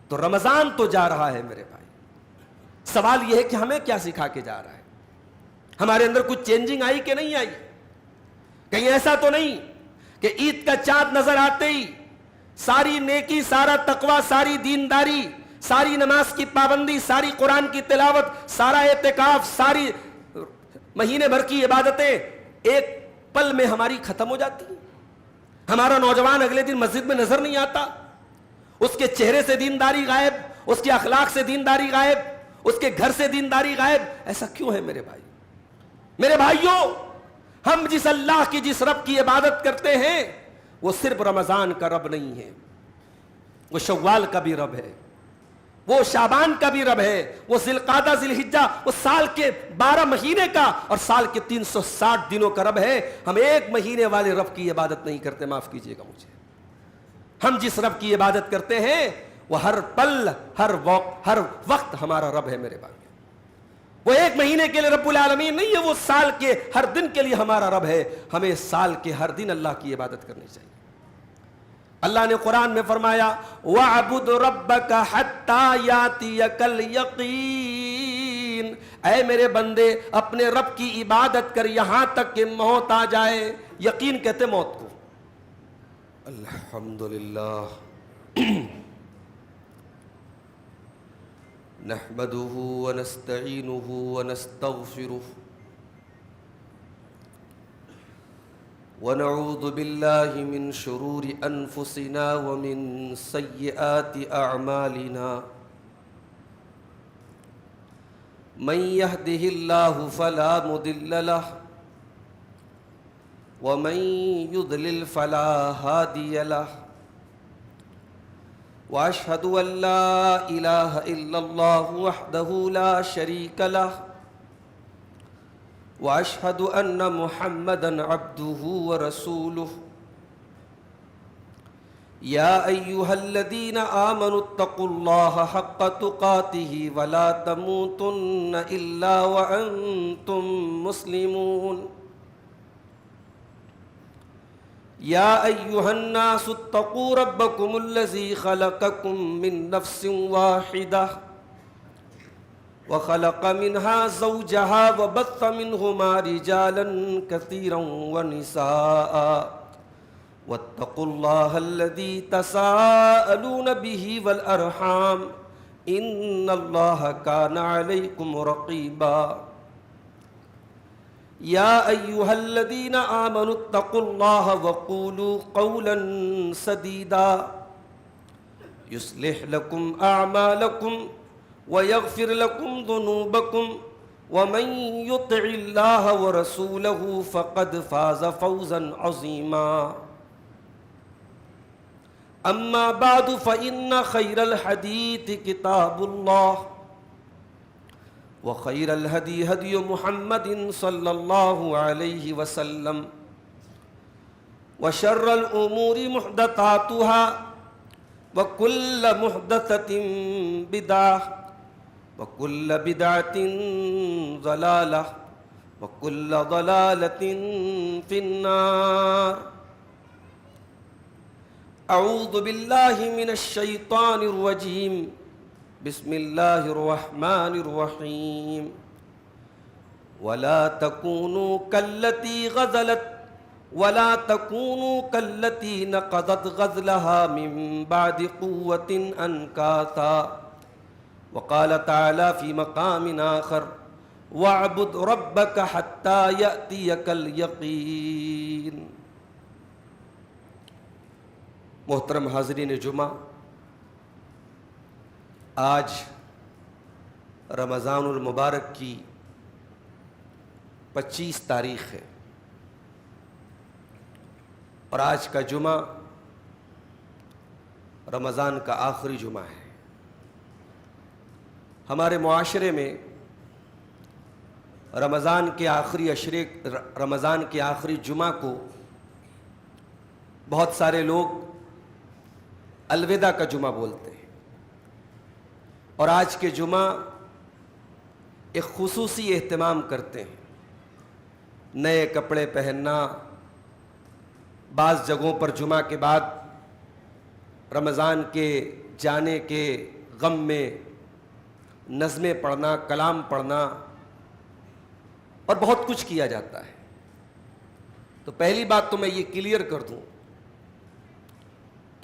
تو رمضان تو جا رہا ہے میرے بھائی، سوال یہ ہے کہ ہمیں کیا سکھا کے جا رہا ہے؟ ہمارے اندر کچھ چینجنگ آئی کہ نہیں آئی؟ کہیں ایسا تو نہیں کہ عید کا چاند نظر آتے ہی ساری نیکی، سارا تقوی، ساری دینداری، ساری نماز کی پابندی، ساری قرآن کی تلاوت، سارا اعتکاف، ساری مہینے بھر کی عبادتیں ایک پل میں ہماری ختم ہو جاتی ہیں؟ ہمارا نوجوان اگلے دن مسجد میں نظر نہیں آتا، اس کے چہرے سے دینداری غائب، اس کے اخلاق سے دینداری غائب، اس کے گھر سے دینداری غائب. ایسا کیوں ہے میرے بھائی؟ میرے بھائیوں، ہم جس اللہ کی، جس رب کی عبادت کرتے ہیں وہ صرف رمضان کا رب نہیں ہے، وہ شوال کا بھی رب ہے، وہ شعبان کا بھی رب ہے، وہ ذی القعدہ ذی الحجہ، وہ سال کے 12 مہینے کا اور سال کے 360 دنوں کا رب ہے. ہم ایک مہینے والے رب کی عبادت نہیں کرتے، معاف کیجئے گا مجھے. ہم جس رب کی عبادت کرتے ہیں وہ ہر پل، ہر وقت ہمارا رب ہے میرے بھائی. وہ ایک مہینے کے لیے رب العالمین نہیں ہے، وہ سال کے ہر دن کے لیے ہمارا رب ہے. ہمیں سال کے ہر دن اللہ کی عبادت کرنی چاہیے. اللہ نے قرآن میں فرمایا وَاعْبُدْ رَبَّكَ حَتَّى يَأْتِيَكَ الْيَقِينُ، اے میرے بندے اپنے رب کی عبادت کر یہاں تک کہ موت آ جائے. یقین کہتے موت کو. الحمدللہ نحمده ونستعینه ونستغفره ونعوذ باللہ من شرور انفسنا ومن سیئات اعمالنا من يهده اللہ فلا مضل له ومن يضلل فلا هادي له واشهد ان لا اله الا الله وحده لا شريك له واشهد ان محمدا عبده ورسوله يا ايها الذين آمنوا اتقوا الله حق تقاته ولا تموتن الا وانتم مسلمون يا ايها الناس اتقوا ربكم الذي خلقكم من نفس واحدة وخلق منها زوجها وبث منهما رجالا كثيرا ونساء واتقوا الله الذي تساءلون به والأرحام إن الله كان عليكم رقيبا يا أيها الذين آمنوا اتقوا الله وقولوا قولا سديدا يصلح لكم أعمالكم ويغفر لكم ذنوبكم ومن يطع الله ورسوله فقد فاز فوزا عظيما أما بعد فإن خير الحديث كتاب الله وخير الهدي هدي محمد صلى الله عليه وسلم وشر الأمور محدثاتها وكل محدثة بدعة وكل بدعة ضلالة وكل ضلالة في النار. أعوذ بالله من الشيطان الرجيم. بسم الله الرحمن الرحيم. ولا تكونوا كالتي نقضت غزلها من بعد قوة أنكاثا. وقال تعالى في مقام آخر واعبد ربك حتى يأتيك اليقين. محترم حاضرین جمعہ، آج رمضان المبارک کی 25 تاریخ ہے اور آج کا جمعہ رمضان کا آخری جمعہ ہے. ہمارے معاشرے میں رمضان کے آخری جمعہ کو بہت سارے لوگ الوداع کا جمعہ بولتے ہیں، اور آج کے جمعہ ایک خصوصی اہتمام کرتے ہیں. نئے کپڑے پہننا، بعض جگہوں پر جمعہ کے بعد رمضان کے جانے کے غم میں نظمیں پڑھنا، کلام پڑھنا اور بہت کچھ کیا جاتا ہے۔ تو پہلی بات تو میں یہ کلیئر کر دوں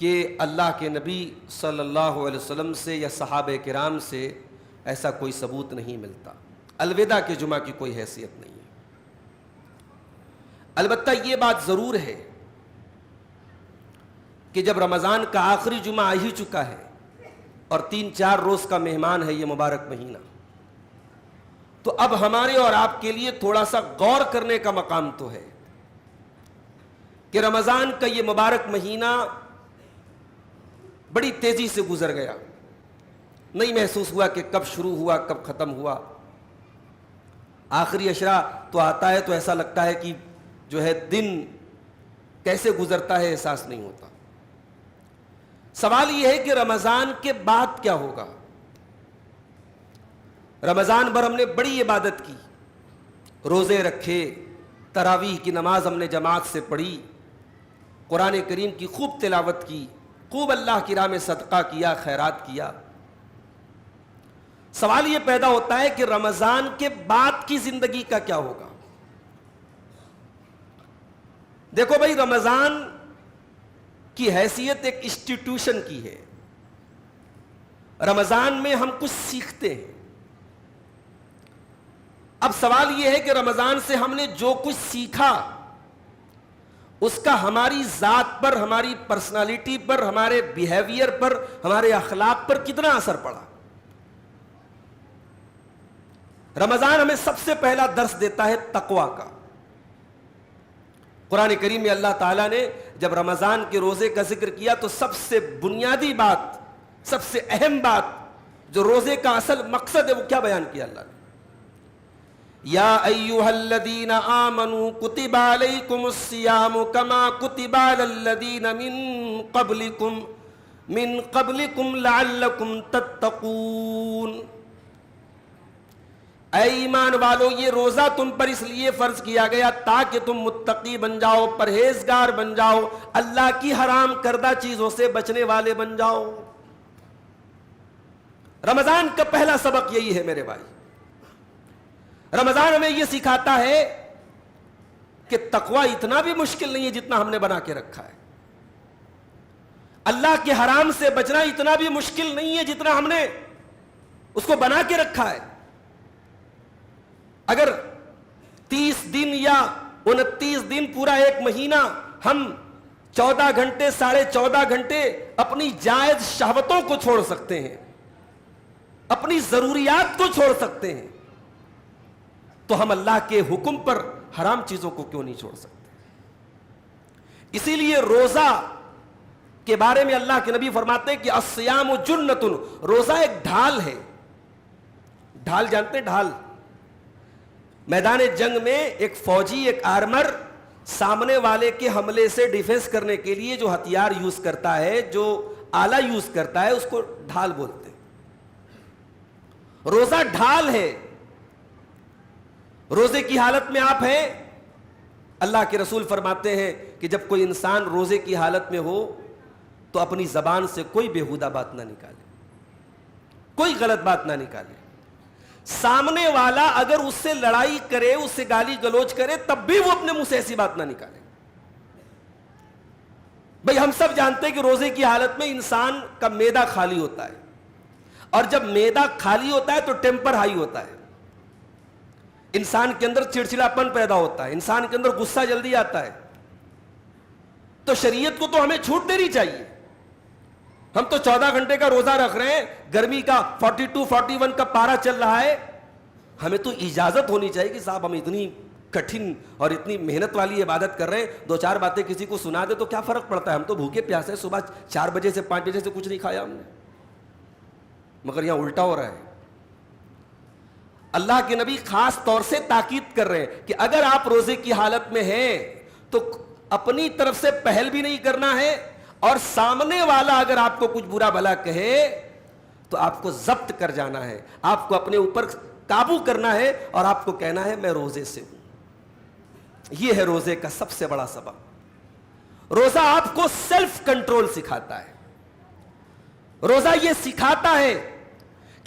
کہ اللہ کے نبی صلی اللہ علیہ وسلم سے یا صحابہ کرام سے ایسا کوئی ثبوت نہیں ملتا، الوداع کے جمعہ کی کوئی حیثیت نہیں ہے۔ البتہ یہ بات ضرور ہے کہ جب رمضان کا آخری جمعہ آ ہی چکا ہے اور 3-4 روز کا مہمان ہے یہ مبارک مہینہ، تو اب ہمارے اور آپ کے لیے تھوڑا سا غور کرنے کا مقام تو ہے کہ رمضان کا یہ مبارک مہینہ بڑی تیزی سے گزر گیا، نہیں محسوس ہوا کہ کب شروع ہوا کب ختم ہوا۔ آخری عشرہ تو آتا ہے تو ایسا لگتا ہے کہ جو ہے دن کیسے گزرتا ہے احساس نہیں ہوتا۔ سوال یہ ہے کہ رمضان کے بعد کیا ہوگا؟ رمضان بھر ہم نے بڑی عبادت کی، روزے رکھے، تراویح کی نماز ہم نے جماعت سے پڑھی، قرآن کریم کی خوب تلاوت کی، خوب اللہ کی راہ میں صدقہ کیا، خیرات کیا۔ سوال یہ پیدا ہوتا ہے کہ رمضان کے بعد کی زندگی کا کیا ہوگا؟ دیکھو بھائی، رمضان کی حیثیت ایک انسٹیٹیوشن کی ہے۔ رمضان میں ہم کچھ سیکھتے ہیں۔ اب سوال یہ ہے کہ رمضان سے ہم نے جو کچھ سیکھا اس کا ہماری ذات پر، ہماری پرسنالٹی پر، ہمارے بیہیویئر پر، ہمارے اخلاق پر کتنا اثر پڑا؟ رمضان ہمیں سب سے پہلا درس دیتا ہے تقویٰ کا۔ قرآن کریم میں اللہ تعالیٰ نے جب رمضان کے روزے کا ذکر کیا تو سب سے بنیادی بات، سب سے اہم بات جو روزے کا اصل مقصد ہے وہ کیا بیان کیا اللہ نے؟ یا ایھا الذین آمنوا کتب علیکم الصیام کما کتب علی الذین من قبلکم لعلکم تتقون۔ اے ایمان والو، یہ روزہ تم پر اس لیے فرض کیا گیا تاکہ تم متقی بن جاؤ، پرہیزگار بن جاؤ، اللہ کی حرام کردہ چیزوں سے بچنے والے بن جاؤ۔ رمضان کا پہلا سبق یہی ہے میرے بھائی۔ رمضان ہمیں یہ سکھاتا ہے کہ تقویٰ اتنا بھی مشکل نہیں ہے جتنا ہم نے بنا کے رکھا ہے۔ اللہ کے حرام سے بچنا اتنا بھی مشکل نہیں ہے جتنا ہم نے اس کو بنا کے رکھا ہے۔ اگر 30 دن یا 29 دن پورا ایک مہینہ ہم 14 گھنٹے 14.5 گھنٹے اپنی جائز شہوتوں کو چھوڑ سکتے ہیں، اپنی ضروریات کو چھوڑ سکتے ہیں، تو ہم اللہ کے حکم پر حرام چیزوں کو کیوں نہیں چھوڑ سکتے؟ اسی لیے روزہ کے بارے میں اللہ کے نبی فرماتے ہیں کہ الصیام جنۃ، روزہ ایک ڈھال ہے۔ ڈھال جانتے ہیں؟ ڈھال میدان جنگ میں ایک فوجی، ایک آرمر سامنے والے کے حملے سے ڈیفنس کرنے کے لیے جو ہتھیار یوز کرتا ہے، جو آلہ یوز کرتا ہے، اس کو ڈھال بولتے ہیں۔ روزہ ڈھال ہے۔ روزے کی حالت میں آپ ہیں، اللہ کے رسول فرماتے ہیں کہ جب کوئی انسان روزے کی حالت میں ہو تو اپنی زبان سے کوئی بیہودہ بات نہ نکالے، کوئی غلط بات نہ نکالے۔ سامنے والا اگر اس سے لڑائی کرے، اس سے گالی گلوچ کرے، تب بھی وہ اپنے منہ سے ایسی بات نہ نکالے۔ بھئی ہم سب جانتے ہیں کہ روزے کی حالت میں انسان کا معدہ خالی ہوتا ہے، اور جب معدہ خالی ہوتا ہے تو ٹیمپر ہائی ہوتا ہے، انسان کے اندر چڑچڑاپن پیدا ہوتا ہے، انسان کے اندر غصہ جلدی آتا ہے۔ تو شریعت کو تو ہمیں چھوٹ دینی چاہیے۔ ہم تو 14 گھنٹے کا روزہ رکھ رہے ہیں، گرمی کا 42-41 کا پارا چل رہا ہے، ہمیں تو اجازت ہونی چاہیے کہ صاحب ہم اتنی کٹھن اور اتنی محنت والی عبادت کر رہے ہیں، 2-4 باتیں کسی کو سنا دے تو کیا فرق پڑتا ہے؟ ہم تو بھوکے پیاسے، صبح 4 بجے سے 5 بجے سے کچھ نہیں کھایا ہم نے، مگر یہاں الٹا ہو رہا ہے۔ اللہ کے نبی خاص طور سے تاکید کر رہے ہیں کہ اگر آپ روزے کی حالت میں ہیں تو اپنی طرف سے پہل بھی نہیں کرنا ہے، اور سامنے والا اگر آپ کو کچھ برا بھلا کہے تو آپ کو ضبط کر جانا ہے، آپ کو اپنے اوپر قابو کرنا ہے اور آپ کو کہنا ہے میں روزے سے ہوں۔ یہ ہے روزے کا سب سے بڑا سبق۔ روزہ آپ کو سیلف کنٹرول سکھاتا ہے، روزہ یہ سکھاتا ہے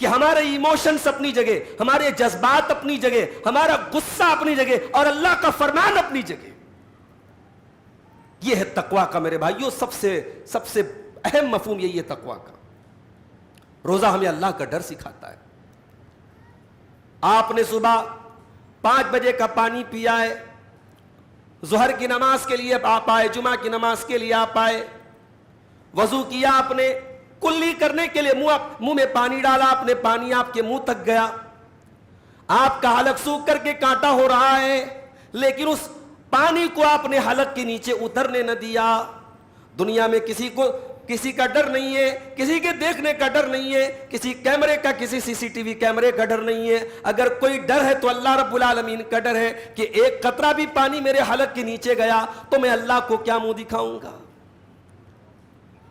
کہ ہمارے ایموشنز اپنی جگہ، ہمارے جذبات اپنی جگہ، ہمارا غصہ اپنی جگہ اور اللہ کا فرمان اپنی جگہ. یہ ہے تقویٰ کا میرے بھائیوں، سب سے اہم مفہوم یہی ہے تقویٰ کا. روزہ ہمیں اللہ کا ڈر سکھاتا ہے. آپ نے صبح 5 بجے کا پانی پیا ہے، ظہر کی نماز کے لیے آپ آئے، جمعہ کی نماز کے لیے آپ آئے، وضو کیا آپ نے، کلی کرنے کے لیے منہ میں پانی ڈالا آپ نے، پانی آپ کے منہ تک گیا، آپ کا حلق سوکھ کر کے کانٹا ہو رہا ہے، لیکن اس پانی کو آپ نے حلق کے نیچے اترنے نہ دیا. دنیا میں کسی کا ڈر نہیں ہے، کسی کے دیکھنے کا ڈر نہیں ہے، کسی کیمرے کا، کسی CCTV کیمرے کا ڈر نہیں ہے. اگر کوئی ڈر ہے تو اللہ رب العالمین کا ڈر ہے کہ ایک قطرہ بھی پانی میرے حلق کے نیچے گیا تو میں اللہ کو کیا منہ دکھاؤں گا.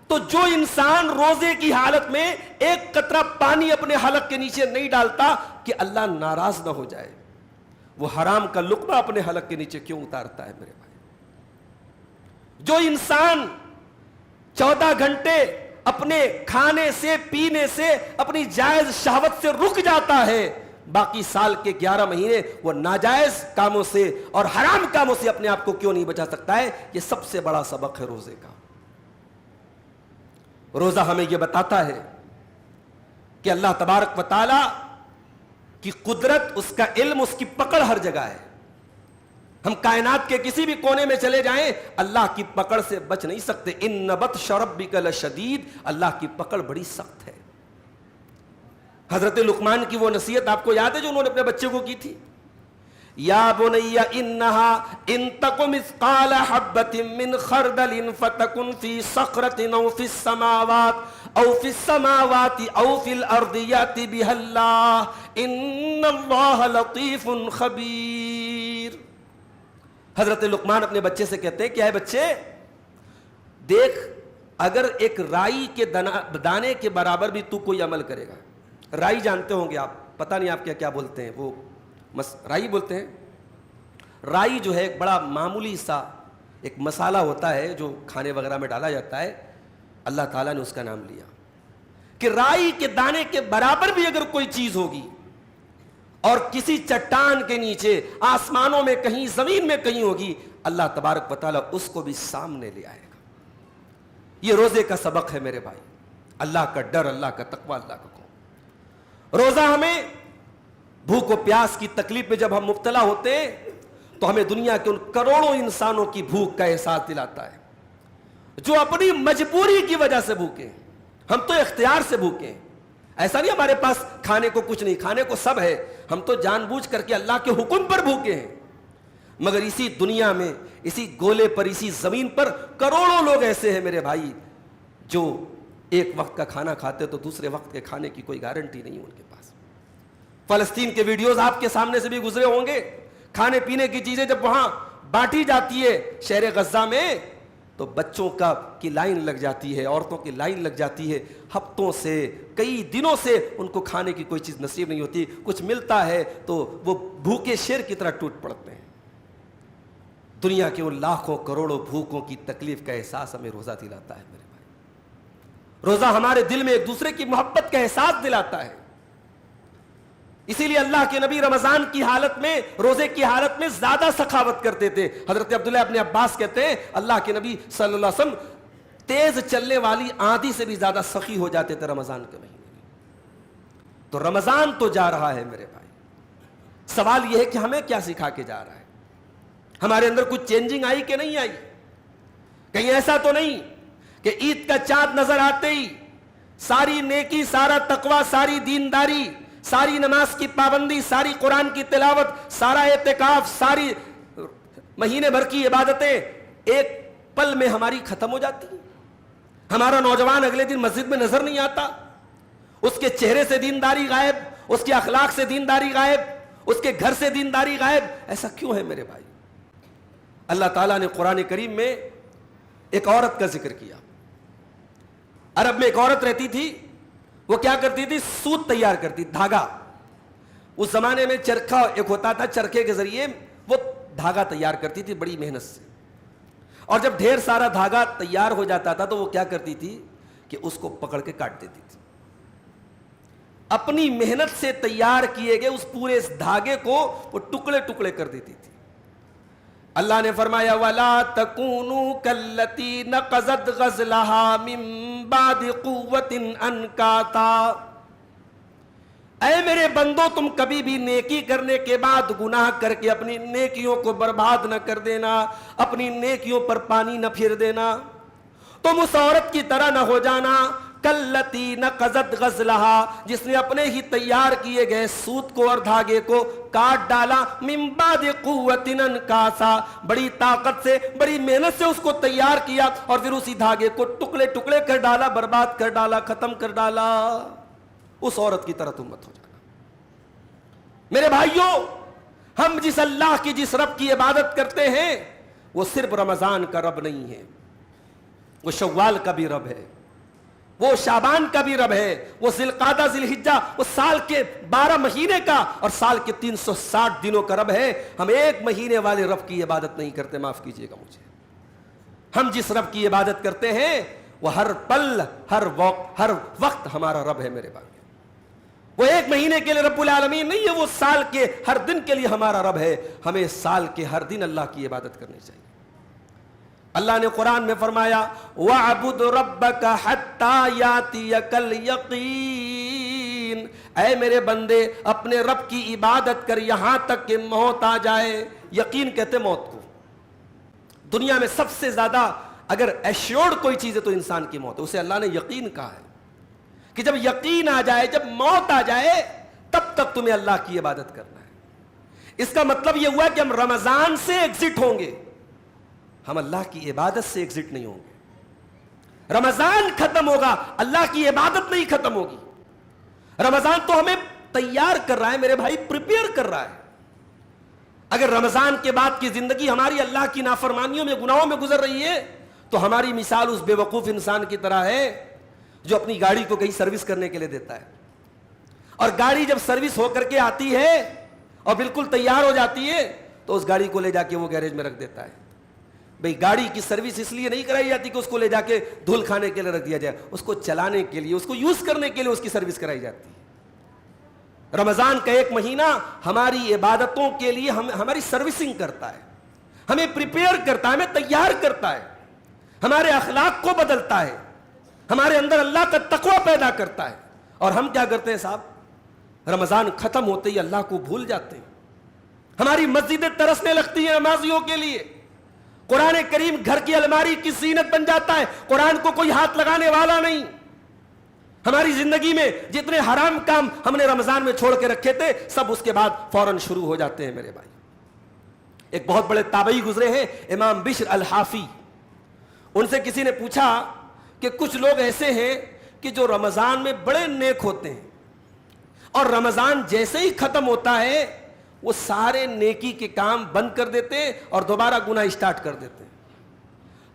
تو جو انسان روزے کی حالت میں ایک قطرہ پانی اپنے حلق کے نیچے نہیں ڈالتا کہ اللہ ناراض نہ ہو جائے، وہ حرام کا لقمہ اپنے حلق کے نیچے کیوں اتارتا ہے میرے بھائی. جو انسان 14 گھنٹے اپنے کھانے سے پینے سے اپنی جائز شہوت سے رک جاتا ہے، باقی سال کے 11 مہینے وہ ناجائز کاموں سے اور حرام کاموں سے اپنے آپ کو کیوں نہیں بچا سکتا ہے. یہ سب سے بڑا سبق ہے روزے کا. روزہ ہمیں یہ بتاتا ہے کہ اللہ تبارک و تعالی کی قدرت، اس کا علم، اس کی پکڑ ہر جگہ ہے. ہم کائنات کے کسی بھی کونے میں چلے جائیں اللہ کی پکڑ سے بچ نہیں سکتے. ان بطش ربک لشدید، اللہ کی پکڑ بڑی سخت ہے. حضرت لقمان کی وہ نصیحت آپ کو یاد ہے جو انہوں نے اپنے بچے کو کی تھی؟ یا بنی انہا ان تک مثقال حبۃ من خردل فتکن فی صخرۃ او فی السماوات او فی السماوات او فی الارض یأتی بها اللہ ان اللہ لطیف خبیر. حضرت لقمان اپنے بچے سے کہتے ہیں کہ اے بچے دیکھ، اگر ایک رائی کے دانے کے برابر بھی تو کوئی عمل کرے گا. رائی جانتے ہوں گے آپ، پتہ نہیں آپ کیا بولتے ہیں، وہ رائی بولتے ہیں. رائی جو ہے ایک بڑا معمولی سا ایک مسالہ ہوتا ہے جو کھانے وغیرہ میں ڈالا جاتا ہے. اللہ تعالیٰ نے اس کا نام لیا کہ رائی کے دانے کے برابر بھی اگر کوئی چیز ہوگی اور کسی چٹان کے نیچے، آسمانوں میں کہیں، زمین میں کہیں ہوگی، اللہ تبارک و تعالیٰ اس کو بھی سامنے لے آئے گا. یہ روزے کا سبق ہے میرے بھائی. اللہ کا ڈر، اللہ کا تقویٰ، اللہ کا خوف. روزہ ہمیں بھوک و پیاس کی تکلیف میں جب ہم مبتلا ہوتے ہیں تو ہمیں دنیا کے ان کروڑوں انسانوں کی بھوک کا احساس دلاتا ہے جو اپنی مجبوری کی وجہ سے بھوکے ہیں. ہم تو اختیار سے بھوکے ہیں. ایسا نہیں ہمارے پاس کھانے کو کچھ نہیں، کھانے کو سب ہے، ہم تو جان بوجھ کر کے اللہ کے حکم پر بھوکے ہیں. مگر اسی دنیا میں، اسی گولے پر، اسی زمین پر کروڑوں لوگ ایسے ہیں میرے بھائی جو ایک وقت کا کھانا کھاتے تو دوسرے وقت کے کھانے کی کوئی گارنٹی نہیں ان کے پاس. فلسطین کے ویڈیوز آپ کے سامنے سے بھی گزرے ہوں گے. کھانے پینے کی چیزیں جب وہاں بانٹی جاتی ہے شہر غزہ میں تو بچوں کی لائن لگ جاتی ہے، عورتوں کی لائن لگ جاتی ہے. ہفتوں سے، کئی دنوں سے ان کو کھانے کی کوئی چیز نصیب نہیں ہوتی. کچھ ملتا ہے تو وہ بھوکے شیر کی طرح ٹوٹ پڑتے ہیں. دنیا کے ان لاکھوں کروڑوں بھوکوں کی تکلیف کا احساس ہمیں روزہ دلاتا ہے میرے بھائی. روزہ ہمارے دل میں ایک دوسرے کی محبت کا احساس دلاتا ہے. اسی لیے اللہ کے نبی رمضان کی حالت میں، روزے کی حالت میں زیادہ سخاوت کرتے تھے. حضرت عبداللہ ابن عباس کہتے ہیں اللہ کے نبی صلی اللہ علیہ وسلم تیز چلنے والی آندھی سے بھی زیادہ سخی ہو جاتے تھے رمضان کے مہینے میں. تو رمضان تو جا رہا ہے میرے بھائی. سوال یہ ہے کہ ہمیں کیا سکھا کے جا رہا ہے؟ ہمارے اندر کچھ چینجنگ آئی کہ نہیں آئی؟ کہیں ایسا تو نہیں کہ عید کا چاند نظر آتے ہی ساری نیکی، سارا تقوی، ساری دینداری، ساری نماز کی پابندی، ساری قرآن کی تلاوت، سارا اعتکاف، ساری مہینے بھر کی عبادتیں ایک پل میں ہماری ختم ہو جاتی ہیں؟ ہمارا نوجوان اگلے دن مسجد میں نظر نہیں آتا، اس کے چہرے سے دینداری غائب، اس کے اخلاق سے دینداری غائب، اس کے گھر سے دینداری غائب. ایسا کیوں ہے میرے بھائی؟ اللہ تعالیٰ نے قرآن کریم میں ایک عورت کا ذکر کیا. عرب میں ایک عورت رہتی تھی، وہ کیا کرتی تھی؟ سوت تیار کرتی، دھاگا. اس زمانے میں چرخہ ایک ہوتا تھا، چرخے کے ذریعے وہ دھاگا تیار کرتی تھی بڑی محنت سے. اور جب ڈھیر سارا دھاگا تیار ہو جاتا تھا تو وہ کیا کرتی تھی کہ اس کو پکڑ کے کاٹ دیتی تھی. اپنی محنت سے تیار کیے گئے اس پورے اس دھاگے کو وہ ٹکڑے ٹکڑے کر دیتی تھی. اللہ نے فرمایا وَلَا تَكُونُوا كَالَّتِي نَقَضَتْ غَزْلَهَا مِن بَعْدِ قُوَّةٍ أَنْكَاثًا. اے میرے بندو تم کبھی بھی نیکی کرنے کے بعد گناہ کر کے اپنی نیکیوں کو برباد نہ کر دینا, اپنی نیکیوں پر پانی نہ پھیر دینا. تم اس عورت کی طرح نہ ہو جانا کلتی نقضت غزلہا, جس نے اپنے ہی تیار کیے گئے سوت کو اور دھاگے کو کاٹ ڈالا. من بعد قوت انکاسا, بڑی طاقت سے بڑی محنت سے اس کو تیار کیا اور پھر اسی دھاگے کو ٹکڑے ٹکڑے کر ڈالا, برباد کر ڈالا, ختم کر ڈالا. اس عورت کی طرح تم مت ہو جانا. میرے بھائیوں, ہم جس اللہ کی جس رب کی عبادت کرتے ہیں وہ صرف رمضان کا رب نہیں ہے, وہ شوال کا بھی رب ہے, وہ شعبان کا بھی رب ہے, وہ ذی القعدہ ذی الحجہ, وہ سال کے 12 مہینے کا اور سال کے 360 دنوں کا رب ہے. ہم ایک مہینے والے رب کی عبادت نہیں کرتے, معاف کیجئے گا مجھے. ہم جس رب کی عبادت کرتے ہیں وہ ہر پل ہر وقت ہمارا رب ہے میرے بھائی. وہ ایک مہینے کے لیے رب العالمین نہیں ہے, وہ سال کے ہر دن کے لیے ہمارا رب ہے. ہمیں سال کے ہر دن اللہ کی عبادت کرنی چاہیے. اللہ نے قرآن میں فرمایا وَاعْبُدْ رَبَّكَ حَتَّى يَأْتِيَكَ الْيَقِينُ. اے میرے بندے اپنے رب کی عبادت کر یہاں تک کہ موت آ جائے. یقین کہتے موت کو. دنیا میں سب سے زیادہ اگر ایشورڈ کوئی چیز ہے تو انسان کی موت ہے. اسے اللہ نے یقین کہا ہے کہ جب یقین آ جائے, جب موت آ جائے, تب تک تمہیں اللہ کی عبادت کرنا ہے. اس کا مطلب یہ ہوا کہ ہم رمضان سے ایگزٹ ہوں گے, ہم اللہ کی عبادت سے ایگزٹ نہیں ہوں گے. رمضان ختم ہوگا, اللہ کی عبادت نہیں ختم ہوگی. رمضان تو ہمیں تیار کر رہا ہے میرے بھائی, پریپیئر کر رہا ہے. اگر رمضان کے بعد کی زندگی ہماری اللہ کی نافرمانیوں میں گناہوں میں گزر رہی ہے تو ہماری مثال اس بے وقوف انسان کی طرح ہے جو اپنی گاڑی کو کہیں سروس کرنے کے لیے دیتا ہے, اور گاڑی جب سروس ہو کر کے آتی ہے اور بالکل تیار ہو جاتی ہے تو اس گاڑی کو لے جا کے وہ گیریج میں رکھ دیتا ہے. بھئی گاڑی کی سروس اس لیے نہیں کرائی جاتی کہ اس کو لے جا کے دھول کھانے کے لیے رکھ دیا جائے, اس کو چلانے کے لیے, اس کو یوز کرنے کے لیے اس کی سروس کرائی جاتی ہے. رمضان کا ایک مہینہ ہماری عبادتوں کے لیے ہماری سروسنگ کرتا ہے, ہمیں پریپیئر کرتا ہے, ہمیں تیار کرتا ہے, ہمارے اخلاق کو بدلتا ہے, ہمارے اندر اللہ کا تقوی پیدا کرتا ہے. اور ہم کیا کرتے ہیں صاحب, رمضان ختم ہوتے ہی اللہ کو بھول جاتے ہیں. ہماری مسجدیں ترسنے لگتی ہیں نمازیوں کے لیے. قرآن کریم گھر کی الماری کی زینت بن جاتا ہے, قرآن کو کوئی ہاتھ لگانے والا نہیں. ہماری زندگی میں جتنے حرام کام ہم نے رمضان میں چھوڑ کے رکھے تھے سب اس کے بعد فوراً شروع ہو جاتے ہیں میرے بھائی. ایک بہت بڑے تابعی گزرے ہیں امام بشر الحافی. ان سے کسی نے پوچھا کہ کچھ لوگ ایسے ہیں کہ جو رمضان میں بڑے نیک ہوتے ہیں اور رمضان جیسے ہی ختم ہوتا ہے وہ سارے نیکی کے کام بند کر دیتے ہیں اور دوبارہ گناہ اسٹارٹ کر دیتے ہیں.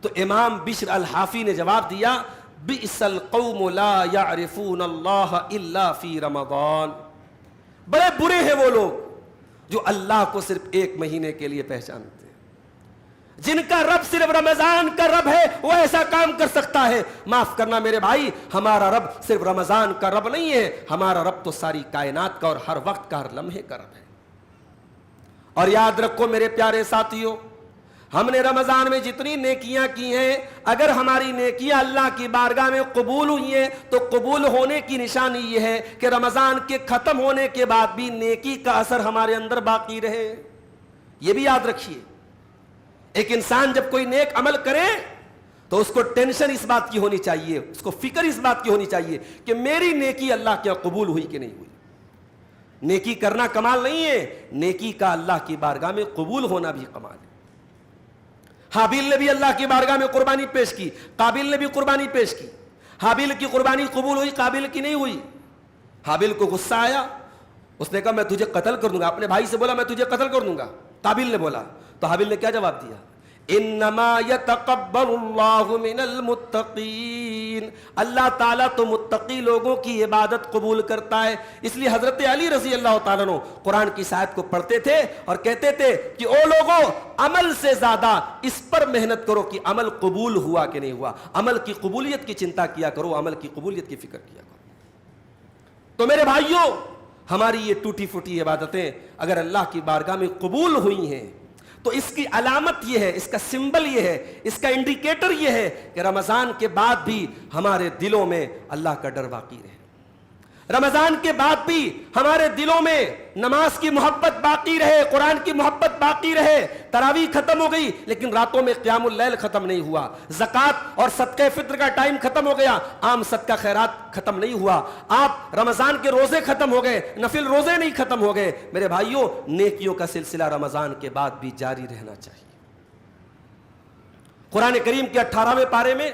تو امام بشر الحافی نے جواب دیا بئس القوم لا يعرفون اللہ الا فی رمضان. بڑے برے ہیں وہ لوگ جو اللہ کو صرف ایک مہینے کے لیے پہچانتے ہیں. جن کا رب صرف رمضان کا رب ہے وہ ایسا کام کر سکتا ہے. معاف کرنا میرے بھائی, ہمارا رب صرف رمضان کا رب نہیں ہے, ہمارا رب تو ساری کائنات کا اور ہر وقت کا, ہر لمحے کا رب ہے. اور یاد رکھو میرے پیارے ساتھیوں, ہم نے رمضان میں جتنی نیکیاں کی ہیں, اگر ہماری نیکیاں اللہ کی بارگاہ میں قبول ہوئی ہیں تو قبول ہونے کی نشانی یہ ہے کہ رمضان کے ختم ہونے کے بعد بھی نیکی کا اثر ہمارے اندر باقی رہے. یہ بھی یاد رکھیے, ایک انسان جب کوئی نیک عمل کرے تو اس کو ٹینشن اس بات کی ہونی چاہیے, اس کو فکر اس بات کی ہونی چاہیے کہ میری نیکی اللہ کے قبول ہوئی کہ نہیں ہوئی. نیکی کرنا کمال نہیں ہے, نیکی کا اللہ کی بارگاہ میں قبول ہونا بھی کمال ہے. حابیل نے بھی اللہ کی بارگاہ میں قربانی پیش کی, قابیل نے بھی قربانی پیش کی. حابیل کی قربانی قبول ہوئی, قابیل کی نہیں ہوئی. حابیل کو غصہ آیا, اس نے کہا میں تجھے قتل کر دوں گا. اپنے بھائی سے بولا میں تجھے قتل کر دوں گا. قابیل نے بولا, تو حابیل نے کیا جواب دیا, انما یتقبل اللہ من المتقین، اللہ تعالیٰ تو متقی لوگوں کی عبادت قبول کرتا ہے۔ اس لیے حضرت علی رضی اللہ تعالیٰ عنہ قرآن کی اس آیت کو پڑھتے تھے اور کہتے تھے کہ او لوگوں، عمل سے زیادہ اس پر محنت کرو کہ عمل قبول ہوا کہ نہیں ہوا، عمل کی قبولیت کی چنتا کیا کرو، عمل کی قبولیت کی فکر کیا کرو۔ تو میرے بھائیوں، ہماری یہ ٹوٹی پھوٹی عبادتیں اگر اللہ کی بارگاہ میں قبول ہوئی ہیں تو اس کی علامت یہ ہے، اس کا سمبل یہ ہے، اس کا انڈیکیٹر یہ ہے کہ رمضان کے بعد بھی ہمارے دلوں میں اللہ کا ڈر باقی رہے، رمضان کے بعد بھی ہمارے دلوں میں نماز کی محبت باقی رہے، قرآن کی محبت باقی رہے۔ تراویح ختم ہو گئی لیکن راتوں میں قیام اللیل ختم نہیں ہوا، زکوٰۃ اور صدقہ فطر کا ٹائم ختم ہو گیا، عام صدقہ خیرات ختم نہیں ہوا، آپ رمضان کے روزے ختم ہو گئے، نفل روزے نہیں ختم ہو گئے۔ میرے بھائیوں، نیکیوں کا سلسلہ رمضان کے بعد بھی جاری رہنا چاہیے۔ قرآن کریم کے 18ویں پارے میں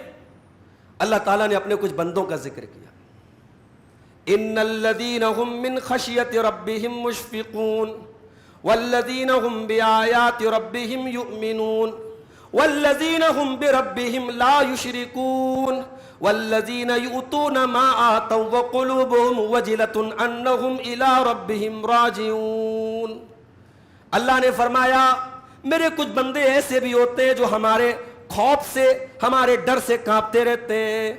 اللہ تعالیٰ نے اپنے کچھ بندوں کا ذکر کیا، ان الذين هم من خشية ربهم مشفقون والذين هم بآيات ربهم يؤمنون والذين هم بربهم لا يشركون والذين يؤتون ما آتوا وقلوبهم وجلة أنهم إلى ربهم راجعون۔ اللہ نے فرمایا میرے کچھ بندے ایسے بھی ہوتے ہیں جو ہمارے خوف سے، ہمارے ڈر سے کانپتے رہتے ہیں،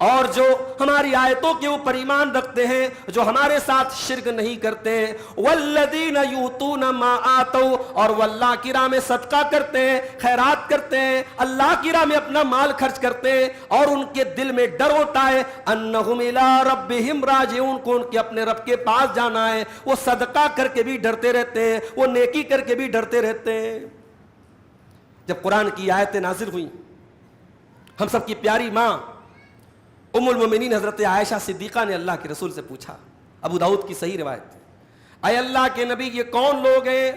اور جو ہماری آیتوں کے اوپر ایمان رکھتے ہیں، جو ہمارے ساتھ شرک نہیں کرتے ہیں۔ والذین یؤتون ما آتوا، اور وہ اللہ کی راہ میں صدقہ کرتے ہیں، خیرات کرتے ہیں، اللہ کی راہ میں اپنا مال خرچ کرتے ہیں، اور ان کے دل میں ڈر ہوتا ہے انہم الی ربہم راجعون، کو ان کے اپنے رب کے پاس جانا ہے۔ وہ صدقہ کر کے بھی ڈرتے رہتے ہیں، وہ نیکی کر کے بھی ڈرتے رہتے ہیں۔ جب قرآن کی آیتیں نازل ہوئیں، ہم سب کی پیاری ماں ام المومنین حضرت عائشہ صدیقہ نے اللہ کے رسول سے پوچھا، ابو داؤد کی صحیح روایت ہے، اے اللہ کے نبی، یہ کون لوگ ہیں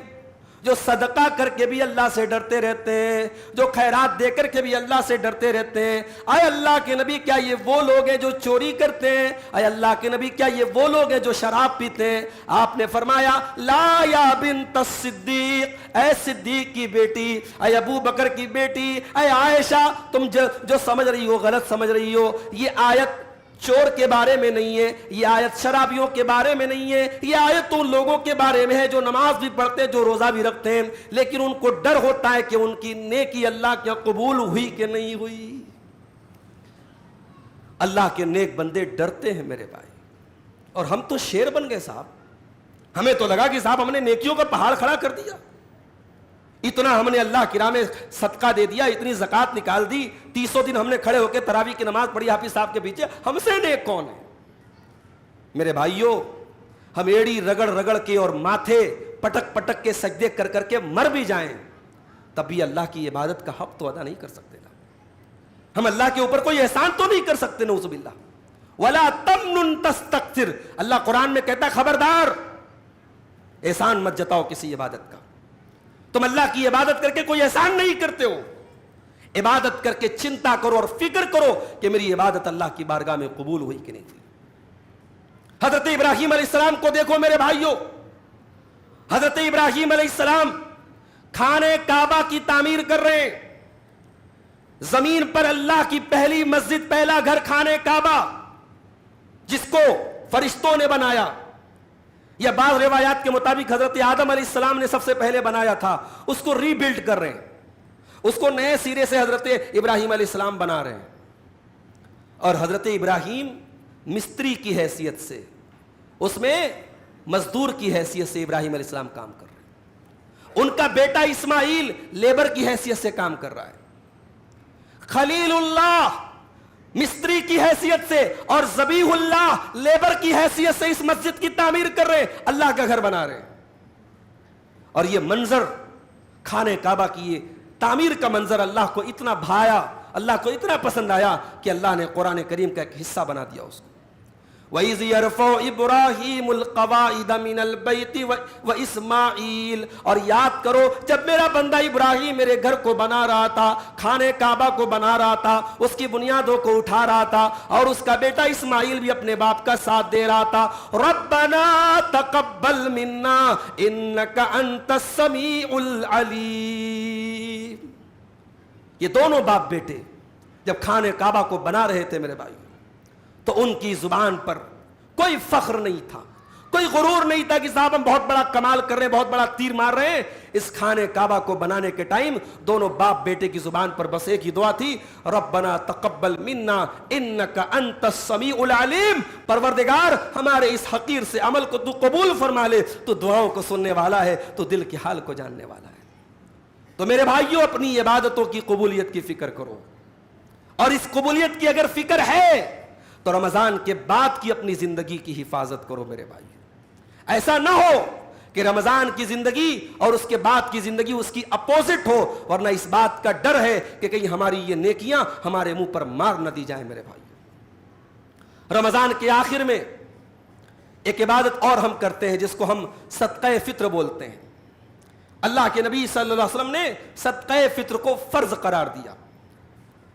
جو صدقہ کر کے بھی اللہ سے ڈرتے رہتے ہیں، جو خیرات دے کر کے بھی اللہ سے ڈرتے رہتے ہیں؟ اے اللہ کے نبی، کیا یہ وہ لوگ ہیں جو چوری کرتے ہیں؟ اے اللہ کے نبی، کیا یہ وہ لوگ ہیں جو شراب پیتے ہیں؟ آپ نے فرمایا لا یا بنت الصدیق، اے صدیق کی بیٹی، اے ابو بکر کی بیٹی، اے عائشہ، تم جو سمجھ رہی ہو غلط سمجھ رہی ہو۔ یہ آیت چور کے بارے میں نہیں ہے، یہ آیت شرابیوں کے بارے میں نہیں ہے، یہ آیت ان لوگوں کے بارے میں ہے جو نماز بھی پڑھتے، جو روزہ بھی رکھتے ہیں، لیکن ان کو ڈر ہوتا ہے کہ ان کی نیکی اللہ کے قبول ہوئی کہ نہیں ہوئی۔ اللہ کے نیک بندے ڈرتے ہیں میرے بھائی، اور ہم تو شیر بن گئے صاحب، ہمیں تو لگا کہ صاحب ہم نے نیکیوں کا پہاڑ کھڑا کر دیا، اتنا ہم نے اللہ کی راہ میں صدقہ دے دیا، اتنی زکوٰۃ نکال دی، 300 دن ہم نے کھڑے ہو کے تراویح کی نماز پڑھی حافظ صاحب کے پیچھے، ہم سے نیک کون ہے؟ میرے بھائیوں، ہم ایڑی رگڑ رگڑ کے اور ماتھے پٹک پٹک کے سجدے کر کر کے مر بھی جائیں، تب بھی اللہ کی عبادت کا حق تو ادا نہیں کر سکتے نا۔ ہم اللہ کے اوپر کوئی احسان تو نہیں کر سکتے، نعوذ باللہ۔ وَلَا تَمْنُن تَسْتَكْثِرْ، اللہ قرآن میں کہتا ہے خبردار، احسان مت جتاؤ کسی عبادت کا، تم اللہ کی عبادت کر کے کوئی احسان نہیں کرتے ہو۔ عبادت کر کے چنتا کرو اور فکر کرو کہ میری عبادت اللہ کی بارگاہ میں قبول ہوئی کہ نہیں ہوئی۔ حضرت ابراہیم علیہ السلام کو دیکھو میرے بھائیوں، حضرت ابراہیم علیہ السلام خانے کعبہ کی تعمیر کر رہے ہیں، زمین پر اللہ کی پہلی مسجد، پہلا گھر خانے کعبہ، جس کو فرشتوں نے بنایا، یا بعض روایات کے مطابق حضرت آدم علیہ السلام نے سب سے پہلے بنایا تھا، اس کو ری بلڈ کر رہے ہیں، اس کو نئے سرے سے حضرت ابراہیم علیہ السلام بنا رہے ہیں۔ اور حضرت ابراہیم مستری کی حیثیت سے، اس میں مزدور کی حیثیت سے ابراہیم علیہ السلام کام کر رہے ہیں، ان کا بیٹا اسماعیل لیبر کی حیثیت سے کام کر رہا ہے، خلیل اللہ مستری کی حیثیت سے اور ذبیح اللہ لیبر کی حیثیت سے اس مسجد کی تعمیر کر رہے ہیں، اللہ کا گھر بنا رہے ہیں۔ اور یہ منظر خانے کعبہ کی یہ تعمیر کا منظر اللہ کو اتنا بھایا، اللہ کو اتنا پسند آیا کہ اللہ نے قرآن کریم کا ایک حصہ بنا دیا اس کو۔ وَإِذْ يَرْفَعُ إِبْرَاهِيمُ الْقَوَاعِدَ مِنَ الْبَيْتِ وَإِسْمَاعِيلُ، اور یاد کرو جب میرا بندہ ابراہیم میرے گھر کو بنا رہا تھا، خانے کعبہ کو بنا رہا تھا، اس کی بنیادوں کو اٹھا رہا تھا، اور اس کا بیٹا اسماعیل بھی اپنے باپ کا ساتھ دے رہا تھا۔ رَبَّنَا تَقَبَّلْ مِنَّا إِنَّكَ أَنْتَ السَّمِيعُ الْعَلِيمُ۔ یہ دونوں باپ بیٹے جب خانہ کعبہ کو بنا رہے تھے میرے بھائی، تو ان کی زبان پر کوئی فخر نہیں تھا، کوئی غرور نہیں تھا کہ صاحب ہم بہت بڑا کمال کر رہے ہیں، بہت بڑا تیر مار رہے ہیں۔ اس خانہ کعبہ کو بنانے کے ٹائم دونوں باپ بیٹے کی زبان پر بس ایک ہی دعا تھی، ربنا تقبل منا انک انت السمیع العلیم، پروردگار ہمارے اس حقیر سے عمل کو تو قبول فرما لے، تو دعاؤں کو سننے والا ہے، تو دل کے حال کو جاننے والا ہے۔ تو میرے بھائیوں، اپنی عبادتوں کی قبولیت کی فکر کرو، اور اس قبولیت کی اگر فکر ہے تو رمضان کے بعد کی اپنی زندگی کی حفاظت کرو میرے بھائی۔ ایسا نہ ہو کہ رمضان کی زندگی اور اس کے بعد کی زندگی اس کی اپوزٹ ہو، ورنہ اس بات کا ڈر ہے کہ کہیں ہماری یہ نیکیاں ہمارے منہ پر مار نہ دی جائیں میرے بھائی۔ رمضان کے آخر میں ایک عبادت اور ہم کرتے ہیں جس کو ہم صدقہ فطر بولتے ہیں۔ اللہ کے نبی صلی اللہ علیہ وسلم نے صدقہ فطر کو فرض قرار دیا۔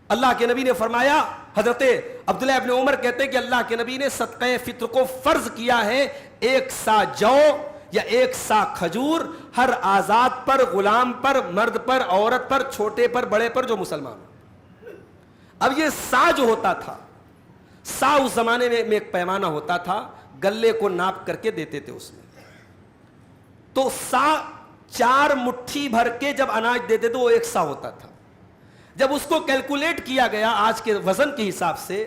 اللہ کے نبی نے فرمایا، حضرت عبداللہ ابن عمر کہتے ہیں کہ اللہ کے نبی نے صدقہ فطر کو فرض کیا ہے 1 سا جو یا 1 سا کھجور ہر آزاد پر، غلام پر، مرد پر، عورت پر، چھوٹے پر، بڑے پر جو مسلمان ہو۔ اب یہ سا جو ہوتا تھا، سا اس زمانے میں ایک پیمانہ ہوتا تھا، گلے کو ناپ کر کے دیتے تھے اس میں، تو سا 4 مٹھی بھر کے جب اناج دیتے تھے وہ 1 سا ہوتا تھا۔ جب اس کو کیلکولیٹ کیا گیا آج کے وزن کے حساب سے،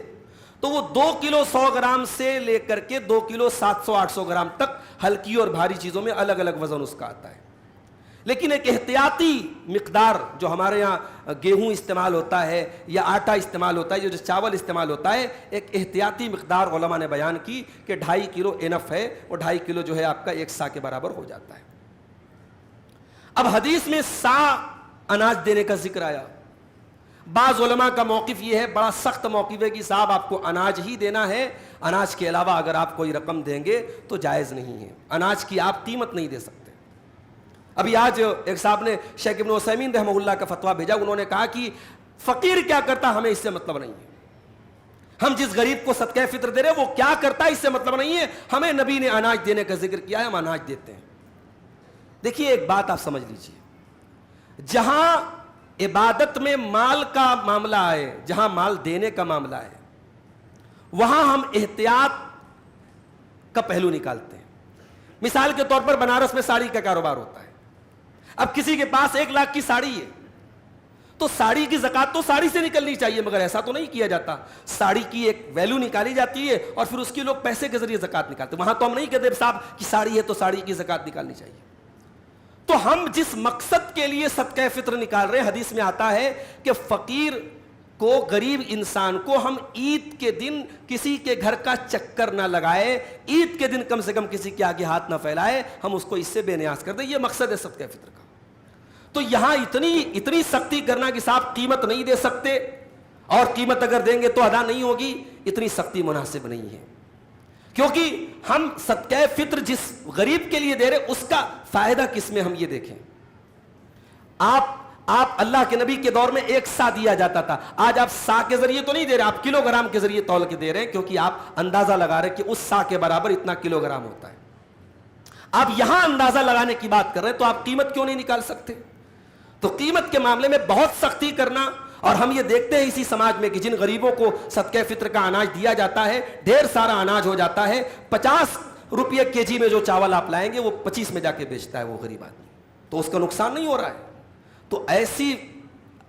تو وہ 2 کلو 100 گرام سے لے کر کے 2 کلو 700-800 گرام تک ہلکی اور بھاری چیزوں میں الگ الگ وزن اس کا آتا ہے۔ لیکن ایک احتیاطی مقدار جو ہمارے یہاں گیہوں استعمال ہوتا ہے یا آٹا استعمال ہوتا ہے، جو چاول استعمال ہوتا ہے، ایک احتیاطی مقدار علماء نے بیان کی کہ 2.5 کلو انف ہے، اور 2.5 کلو جو ہے آپ کا 1 سا کے برابر ہو جاتا ہے۔ اب حدیث میں سا اناج دینے کا ذکر آیا۔ بعض علماء کا موقف یہ ہے، بڑا سخت موقف ہے، کہ صاحب آپ کو اناج ہی دینا ہے، اناج کے علاوہ اگر آپ کوئی رقم دیں گے تو جائز نہیں ہے، اناج کی آپ قیمت نہیں دے سکتے۔ ابھی آج ایک صاحب نے شیخ ابن عثیمین رحمہ اللہ کا فتویٰ بھیجا، انہوں نے کہا کہ فقیر کیا کرتا ہمیں اس سے مطلب نہیں ہے، ہم جس غریب کو صدقہ فطر دے رہے ہیں وہ کیا کرتا ہے اس سے مطلب نہیں ہے، ہمیں نبی نے اناج دینے کا ذکر کیا ہے، ہم اناج دیتے ہیں۔ دیکھیے ایک بات آپ سمجھ لیجئے، جہاں عبادت میں مال کا معاملہ ہے، جہاں مال دینے کا معاملہ ہے، وہاں ہم احتیاط کا پہلو نکالتے ہیں۔ مثال کے طور پر بنارس میں ساڑی کا کاروبار ہوتا ہے، اب کسی کے پاس 1 لاکھ کی ساڑی ہے، تو ساڑی کی زکوٰۃ تو ساڑی سے نکلنی چاہیے، مگر ایسا تو نہیں کیا جاتا۔ ساڑی کی ایک ویلیو نکالی جاتی ہے اور پھر اس کی لوگ پیسے کے ذریعے زکوٰۃ نکالتے ہیں۔ وہاں تو ہم نہیں کہتے صاحب کہ ساڑی ہے تو ساڑی کی زکوٰۃ نکالنی چاہیے۔ تو ہم جس مقصد کے لیے صدقہ فطر نکال رہے ہیں، حدیث میں آتا ہے کہ فقیر کو، غریب انسان کو ہم عید کے دن کسی کے گھر کا چکر نہ لگائے، عید کے دن کم سے کم کسی کے آگے ہاتھ نہ پھیلائے، ہم اس کو اس سے بے نیاز کر دیں، یہ مقصد ہے صدقہ فطر کا۔ تو یہاں اتنی سختی کرنا کہ صاحب قیمت نہیں دے سکتے، اور قیمت اگر دیں گے تو ادا نہیں ہوگی، اتنی سختی مناسب نہیں ہے، کیونکہ ہم صدقہ فطر جس غریب کے لیے دے رہے اس کا فائدہ کس میں، ہم یہ دیکھیں۔ آپ اللہ کے نبی کے دور میں 1 سا دیا جاتا تھا، آج آپ سا کے ذریعے تو نہیں دے رہے، آپ کلو گرام کے ذریعے تول کے دے رہے ہیں، کیونکہ آپ اندازہ لگا رہے کہ اس سا کے برابر اتنا کلو گرام ہوتا ہے۔ آپ یہاں اندازہ لگانے کی بات کر رہے ہیں، تو آپ قیمت کیوں نہیں نکال سکتے؟ تو قیمت کے معاملے میں بہت سختی کرنا، اور ہم یہ دیکھتے ہیں اسی سماج میں کہ جن غریبوں کو صدقہ فطر کا اناج دیا جاتا ہے، ڈھیر سارا اناج ہو جاتا ہے، 50 روپے kg میں جو چاول آپ لائیں گے وہ 25 میں جا کے بیچتا ہے وہ غریب آدمی، تو اس کا نقصان نہیں ہو رہا ہے۔ تو ایسی،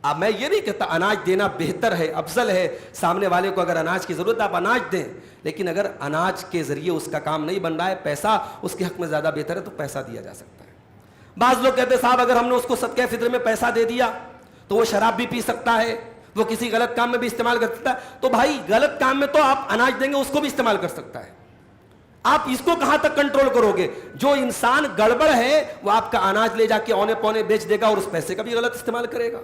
اب میں یہ نہیں کہتا اناج دینا بہتر ہے، افضل ہے، سامنے والے کو اگر اناج کی ضرورت ہے آپ اناج دیں، لیکن اگر اناج کے ذریعے اس کا کام نہیں بن رہا ہے، پیسہ اس کے حق میں زیادہ بہتر ہے، تو پیسہ دیا جا سکتا ہے۔ بعض لوگ کہتے ہیں صاحب اگر ہم نے اس کو صدقہ فطر میں پیسہ دے دیا تو وہ شراب بھی پی سکتا ہے، وہ کسی غلط کام میں بھی استعمال کر سکتا ہے۔ تو بھائی غلط کام میں تو آپ اناج دیں گے، اس کو بھی استعمال کر سکتا ہے، آپ اس کو کہاں تک کنٹرول کرو گے؟ جو انسان گڑبڑ ہے وہ آپ کا اناج لے جا کے اونے پونے بیچ دے گا اور اس پیسے کا بھی غلط استعمال کرے گا۔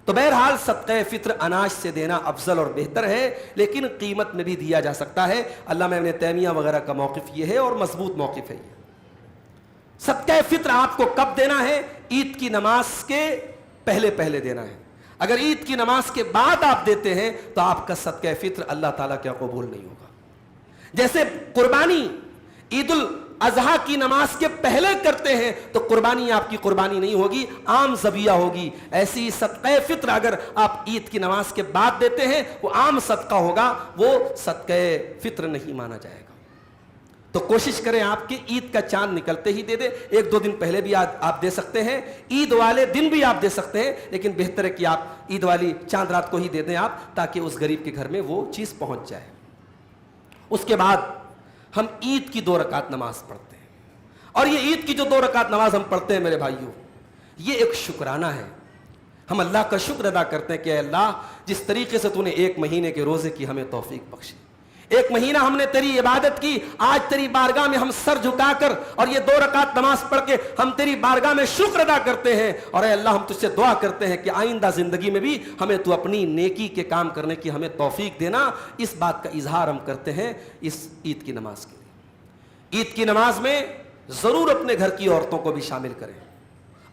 تو بہرحال صدقہ فطر اناج سے دینا افضل اور بہتر ہے، لیکن قیمت میں بھی دیا جا سکتا ہے۔ علامہ ابن تیمیہ وغیرہ کا موقف یہ ہے اور مضبوط موقف ہے یہ۔ صدقہ فطر آپ کو کب دینا ہے؟ عید کی نماز کے پہلے دینا ہے۔ اگر عید کی نماز کے بعد آپ دیتے ہیں تو آپ کا صدقہ فطر اللہ تعالیٰ کیا قبول نہیں ہوگا۔ جیسے قربانی عید اضحیٰ کی نماز کے پہلے کرتے ہیں تو قربانی آپ کی قربانی نہیں ہوگی، عام ذبیحہ ہوگی۔ ایسی صدقہ فطر اگر آپ عید کی نماز کے بعد دیتے ہیں وہ عام صدقہ ہوگا، وہ صدقہ فطر نہیں مانا جائے گا۔ تو کوشش کریں آپ کی عید کا چاند نکلتے ہی دے دیں، 1-2 دن پہلے بھی آپ دے سکتے ہیں، عید والے دن بھی آپ دے سکتے ہیں، لیکن بہتر ہے کہ آپ عید والی چاند رات کو ہی دے دیں آپ، تاکہ اس غریب کے گھر میں وہ چیز پہنچ جائے۔ اس کے بعد ہم عید کی 2 رکعت نماز پڑھتے ہیں، اور یہ عید کی جو 2 رکعت نماز ہم پڑھتے ہیں میرے بھائیوں، یہ ایک شکرانہ ہے۔ ہم اللہ کا شکر ادا کرتے ہیں کہ اے اللہ، جس طریقے سے تو نے 1 مہینے کے روزے کی ہمیں توفیق بخشی، 1 مہینہ ہم نے تیری عبادت کی، آج تیری بارگاہ میں ہم سر جھکا کر اور یہ 2 رکعت نماز پڑھ کے ہم تیری بارگاہ میں شکر ادا کرتے ہیں، اور اے اللہ ہم تجھ سے دعا کرتے ہیں کہ آئندہ زندگی میں بھی ہمیں تو اپنی نیکی کے کام کرنے کی ہمیں توفیق دینا۔ اس بات کا اظہار ہم کرتے ہیں اس عید کی نماز کے لیے۔ عید کی نماز میں ضرور اپنے گھر کی عورتوں کو بھی شامل کریں،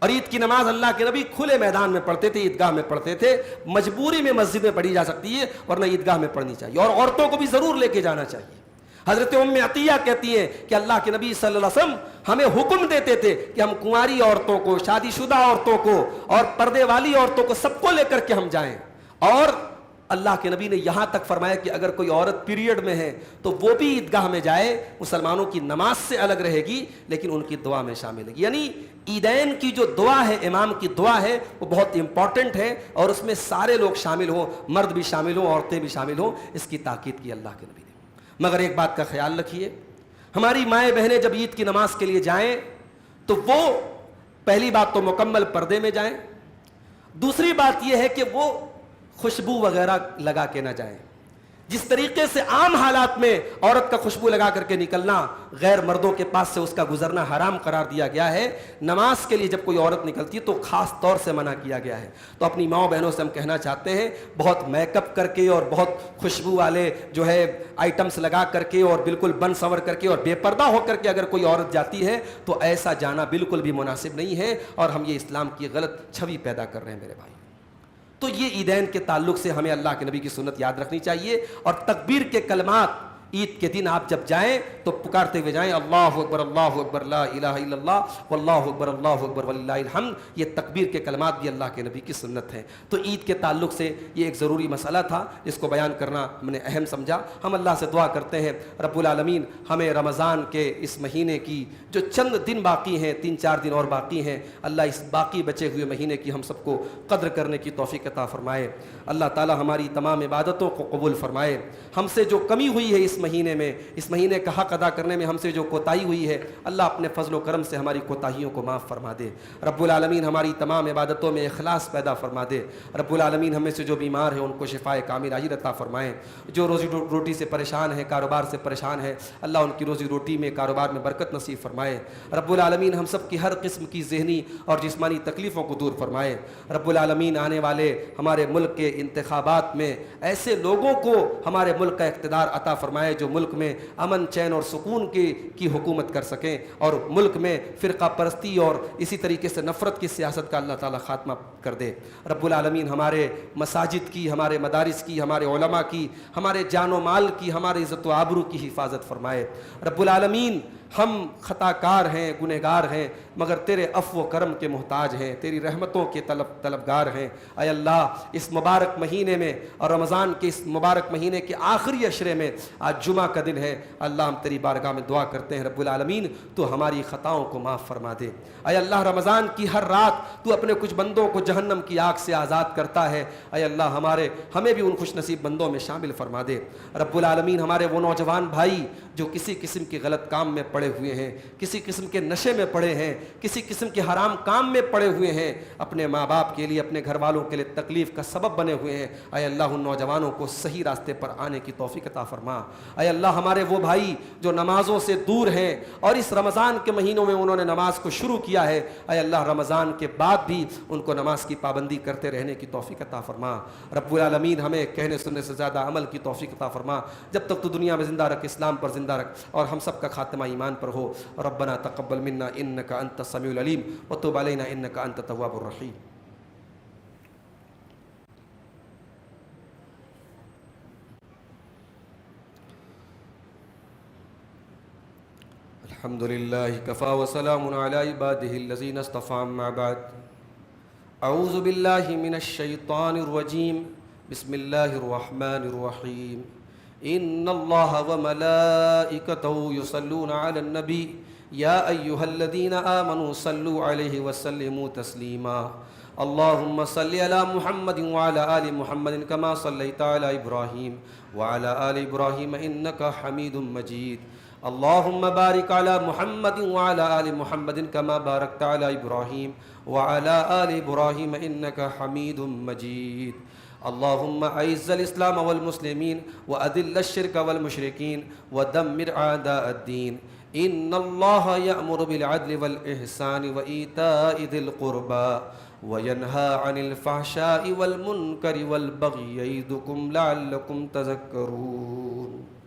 اور عید کی نماز اللہ کے نبی کھلے میدان میں پڑھتے تھے، عیدگاہ میں پڑھتے تھے، مجبوری میں مسجد میں پڑھی جا سکتی ہے ورنہ عیدگاہ میں پڑھنی چاہیے، اور عورتوں کو بھی ضرور لے کے جانا چاہیے۔ حضرت ام عطیہ کہتی ہیں کہ اللہ کے نبی صلی اللہ علیہ وسلم ہمیں حکم دیتے تھے کہ ہم کنواری عورتوں کو، شادی شدہ عورتوں کو اور پردے والی عورتوں کو سب کو لے کر کے ہم جائیں، اور اللہ کے نبی نے یہاں تک فرمایا کہ اگر کوئی عورت پیریڈ میں ہے تو وہ بھی عیدگاہ میں جائے، مسلمانوں کی نماز سے الگ رہے گی لیکن ان کی دعا میں شامل ہے۔ یعنی عیدین کی جو دعا ہے، امام کی دعا ہے، وہ بہت امپورٹنٹ ہے، اور اس میں سارے لوگ شامل ہوں، مرد بھی شامل ہوں، عورتیں بھی شامل ہوں، اس کی تاکید کی اللہ کے نبی نے۔ مگر ایک بات کا خیال رکھیے، ہماری مائیں بہنیں جب عید کی نماز کے لیے جائیں تو وہ پہلی بات تو مکمل پردے میں جائیں، دوسری بات یہ ہے کہ وہ خوشبو وغیرہ لگا کے نہ جائیں۔ جس طریقے سے عام حالات میں عورت کا خوشبو لگا کر کے نکلنا، غیر مردوں کے پاس سے اس کا گزرنا حرام قرار دیا گیا ہے، نماز کے لیے جب کوئی عورت نکلتی ہے تو خاص طور سے منع کیا گیا ہے۔ تو اپنی ماؤں بہنوں سے ہم کہنا چاہتے ہیں، بہت میک اپ کر کے اور بہت خوشبو والے جو ہے آئٹمس لگا کر کے اور بالکل بن سنور کر کے اور بے پردہ ہو کر کے اگر کوئی عورت جاتی ہے تو ایسا جانا بالکل بھی مناسب نہیں ہے، اور ہم یہ اسلام کی غلط چھوی پیدا کر رہے ہیں میرے بھائی۔ تو یہ عیدین کے تعلق سے ہمیں اللہ کے نبی کی سنت یاد رکھنی چاہیے، اور تکبیر کے کلمات عید کے دن آپ جب جائیں تو پکارتے ہوئے جائیں، اللہ اکبر لا الہ الا اللہ واللہ اکبر وللہ الحمد۔ یہ تکبیر کے کلمات بھی اللہ کے نبی کی سنت ہیں۔ تو عید کے تعلق سے یہ ایک ضروری مسئلہ تھا، جس کو بیان کرنا ہم نے اہم سمجھا۔ ہم اللہ سے دعا کرتے ہیں رب العالمین ہمیں رمضان کے اس مہینے کی جو چند دن باقی ہیں، 3-4 دن اور باقی ہیں، اللہ اس باقی بچے ہوئے مہینے کی ہم سب کو قدر کرنے کی توفیق عطا فرمائے۔ اللہ تعالی ہماری تمام عبادتوں کو قبول فرمائے۔ ہم سے جو کمی ہوئی ہے اس مہینے میں، اس مہینے کا حق ادا کرنے میں ہم سے جو کوتاہی ہوئی ہے، اللہ اپنے فضل و کرم سے ہماری کوتاہیوں کو معاف فرما دے۔ رب العالمین ہماری تمام عبادتوں میں اخلاص پیدا فرما دے۔ رب العالمین ہمیں سے جو بیمار ہیں ان کو شفائے کامل عاجل عطا فرمائیں۔ جو روزی روٹی سے پریشان ہیں، کاروبار سے پریشان ہیں، اللہ ان کی روزی روٹی میں، کاروبار میں برکت نصیب فرمائے۔ رب العالمین ہم سب کی ہر قسم کی ذہنی اور جسمانی تکلیفوں کو دور فرمائے۔ رب العالمین آنے والے ہمارے ملک کے انتخابات میں ایسے لوگوں کو ہمارے ملک کا اقتدار عطا فرمائے جو ملک میں امن، چین اور سکون کی حکومت کر سکیں، اور ملک میں فرقہ پرستی اور اسی طریقے سے نفرت کی سیاست کا اللہ تعالیٰ خاتمہ کر دے۔ رب العالمین ہمارے مساجد کی، ہمارے مدارس کی، ہمارے علماء کی، ہمارے جان و مال کی، ہمارے عزت و آبرو کی حفاظت فرمائے۔ رب العالمین ہم خطا کار ہیں، گنہگار ہیں، مگر تیرے عفو و کرم کے محتاج ہیں، تیری رحمتوں کے طلبگار ہیں۔ اے اللہ اس مبارک مہینے میں اور رمضان کے اس مبارک مہینے کے آخری عشرے میں آج جمعہ کا دن ہے، اللہ ہم تیری بارگاہ میں دعا کرتے ہیں رب العالمین تو ہماری خطاؤں کو معاف فرما دے۔ اے اللہ رمضان کی ہر رات تو اپنے کچھ بندوں کو جہنم کی آگ سے آزاد کرتا ہے، اے اللہ ہمیں بھی ان خوش نصیب بندوں میں شامل فرما دے۔ رب العالمین ہمارے وہ نوجوان بھائی جو کسی قسم کے غلط کام میں پڑے ہوئے ہیں، کسی قسم کے نشے میں پڑے ہیں، کسی قسم کے حرام کام میں پڑے ہوئے ہیں، اپنے ماں باپ کے لیے، اپنے گھر والوں کے لیے تکلیف کا سبب بنے ہوئے ہیں، اے اللہ ان نوجوانوں کو صحیح راستے پر آنے کی توفیق عطا فرما۔ اے اللہ ہمارے وہ بھائی جو نمازوں سے دور ہیں اور اس رمضان کے مہینوں میں انہوں نے نماز کو شروع کیا ہے، اے اللہ رمضان کے بعد بھی ان کو نماز کی پابندی کرتے رہنے کی توفیق عطا فرما۔ رب العالمین ہمیں کہنے سننے سے زیادہ عمل کی توفیق عطا فرما۔ جب تک تو دنیا میں زندہ رکھ، اسلام پر زندہ رکھ، اور ہم سب کا خاتمہ ایمان پر ہو۔ ربنا تقبل منا انک انت السمیع العلیم وتب علینا انک انت التواب الرحیم۔ الحمد لله كفى وسلام على عباده الذين اصطفى أما بعد أعوذ بالله من الشيطان الرجيم بسم الله الرحمن الرحيم إن الله وملائكته يصلون على النبي يا أيها الذين آمنوا صلوا عليه وسلموا تسليما اللهم صل على محمد وعلى آل محمد كما صليت على إبراهيم وعلى آل إبراهيم إنك حميد مجيد اللهم بارك على محمد وعلى آل محمد كما باركت على إبراهيم وعلى آل إبراهيم إنك حميد مجيد اللهم أعز الإسلام والمسلمين وأذل الشرك والمشركين ودمر أعداء الدين إن الله يأمر بالعدل والإحسان وإيتاء ذي القربى وينهى عن الفحشاء والمنكر والبغي يعظكم لعلكم تذكرون